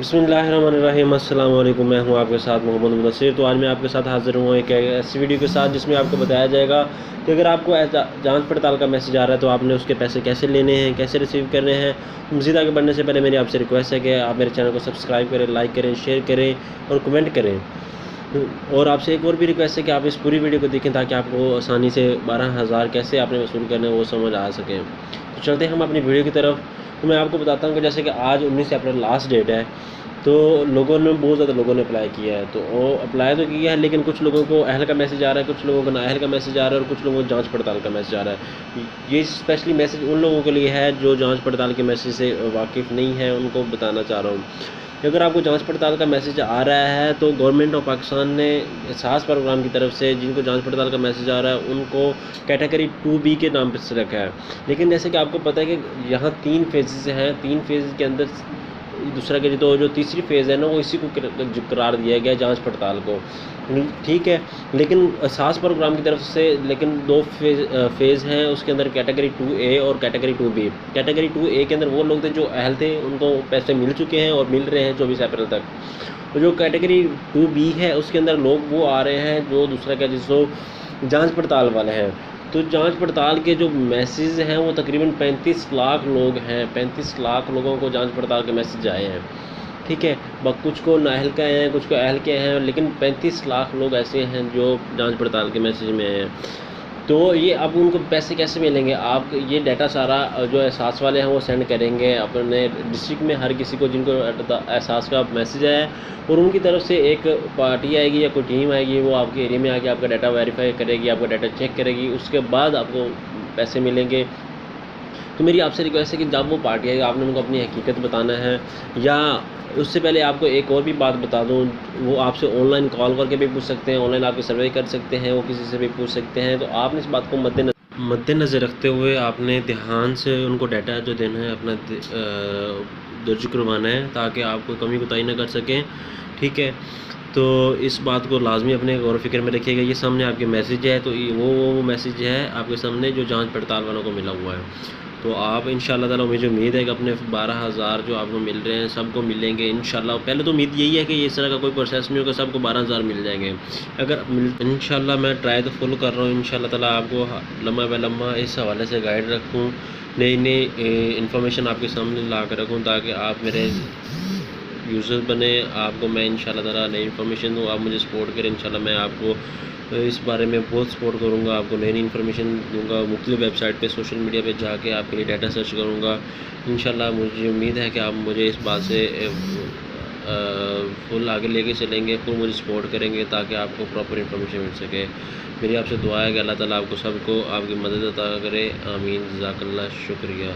बिस्मिल्लाहिर्रहमानिर्रहीम। अस्सलाम वालेकुम। मैं हूं आपके साथ मोहम्मद मुदस्सिर। तो आज मैं आपके साथ हाज़िर हूं एक ऐसी वीडियो के साथ जिसमें आपको बताया जाएगा कि अगर आपको जांच पड़ताल का मैसेज आ रहा है तो आपने उसके पैसे कैसे लेने हैं, कैसे रिसीव करने हैं। मज़ीद आगे बढ़ने से पहले मेरी आपसे रिक्वेस्ट है कि आप मेरे चैनल को सब्सक्राइब करें, लाइक करें, शेयर करें और कमेंट करें। और आपसे एक और भी रिक्वेस्ट है कि आप इस पूरी वीडियो को देखें ताकि आपको आसानी से 12,000 कैसे आपने वसूल करने हैं वो समझ आ सके। तो चलते हैं हम अपनी वीडियो की तरफ। तो मैं आपको बताता हूँ कि जैसे कि आज 19 अप्रैल लास्ट डेट है, तो लोगों ने बहुत ज़्यादा लोगों ने अप्लाई किया है। तो वो अप्लाई तो किया है, लेकिन कुछ लोगों को अहल का मैसेज आ रहा है, कुछ लोगों को नाअहल का मैसेज आ रहा है और कुछ लोगों को जांच पड़ताल का मैसेज आ रहा है। ये स्पेशली मैसेज उन लोगों के लिए है जो जांच पड़ताल के मैसेज से वाकिफ़ नहीं है, उनको बताना चाह रहा हूँ कि अगर आपको जांच पड़ताल का मैसेज आ रहा है तो गवर्नमेंट ऑफ पाकिस्तान ने एहसास प्रोग्राम की तरफ से जिनको जांच पड़ताल का मैसेज आ रहा है उनको कैटेगरी 2B के नाम पर से रखा है। लेकिन जैसे कि आपको पता है कि यहाँ 3 फेजेस हैं, 3 फेज़ के अंदर दूसरा के जो तीसरी फ़ेज़ है ना वो इसी को करार दिया गया जांच पड़ताल को, ठीक है। लेकिन एहसास प्रोग्राम की तरफ से लेकिन 2 फेज़ हैं, उसके अंदर कैटेगरी 2A और कैटेगरी 2B। कैटेगरी 2A के अंदर वो लोग थे जो अहल थे, उनको पैसे मिल चुके हैं और मिल रहे हैं 24 अप्रैल तक। तो जो कैटेगरी 2B है उसके अंदर लोग वो आ रहे हैं जो दूसरा क्या जिसको जांच पड़ताल वाले हैं। तो जांच पड़ताल के जो मैसेज हैं वो तकरीबन 35 लाख लोग हैं, 35 लाख लोगों को जांच पड़ताल के मैसेज आए हैं, ठीक है। कुछ को नाअहल के आए हैं, कुछ को अहल के हैं, लेकिन 35 लाख लोग ऐसे हैं जो जांच पड़ताल के मैसेज में आए हैं। तो ये अब उनको पैसे कैसे मिलेंगे? आप ये डाटा सारा जो एहसास वाले हैं वो सेंड करेंगे अपने डिस्ट्रिक्ट में हर किसी को जिनको एहसास का मैसेज आया है, और उनकी तरफ से एक पार्टी आएगी या कोई टीम आएगी, वो आपके एरिया में आके आपका डाटा वेरीफाई करेगी, आपका डाटा चेक करेगी, उसके बाद आपको पैसे मिलेंगे। तो मेरी आपसे रिक्वेस्ट है कि जब वो पार्टी आएगी आपने उनको अपनी हकीकत बताना है। या उससे पहले आपको एक और भी बात बता दूं, वो आपसे ऑनलाइन कॉल करके भी पूछ सकते हैं, ऑनलाइन आपकी सर्वे कर सकते हैं, वो किसी से भी पूछ सकते हैं। तो आपने इस बात को मद्देनज़र रखते हुए आपने ध्यान से उनको डाटा जो देना है अपना दर्ज करवाना है ताकि आप कोई कमी कोताही ना कर सकें, ठीक है। तो इस बात को लाजमी अपने गौर फ़िक्र में रखिएगा। ये सामने आपके मैसेज है, तो वो मैसेज है आपके सामने जो जांच पड़ताल वालों को मिला हुआ है। तो आप इंशाअल्लाह ताला, मुझे उम्मीद है कि अपने 12,000 जो आपको मिल रहे हैं सबको मिलेंगे इंशाअल्लाह। पहले तो उम्मीद यही है कि इस तरह का कोई प्रोसेस नहीं होगा, सबको 12,000 मिल जाएंगे। अगर इंशाअल्लाह मैं ट्राई तो फुल कर रहा हूँ, इंशाअल्लाह ताला आपको लम्हा ब लम्हा इस हवाले से गाइड रखूँ, नई इन्फॉर्मेशन आपके सामने ला कर रखूँ ताकि आप मेरे यूज़र बने। आपको मैं इंशाअल्लाह ताला नई इन्फॉर्मेशन दूँ, आप मुझे सपोर्ट करें। इंशाअल्लाह मैं आपको इस बारे में बहुत सपोर्ट करूँगा, आपको नई इन्फॉर्मेशन दूँगा। मुख्तलिफ़ वेबसाइट पे, सोशल मीडिया पे जाके आपके लिए डाटा सर्च करूँगा। इंशाअल्लाह मुझे उम्मीद है कि आप मुझे इस बात से फुल आगे लेके चलेंगे, फुल मुझे सपोर्ट करेंगे ताकि आपको प्रॉपर इन्फॉर्मेशन मिल सके। मेरी आपसे दुआ है कि अल्लाह ताला आपको सबको आपकी मदद अता करे। आमीन। जज़ाकल्लाह। शुक्रिया।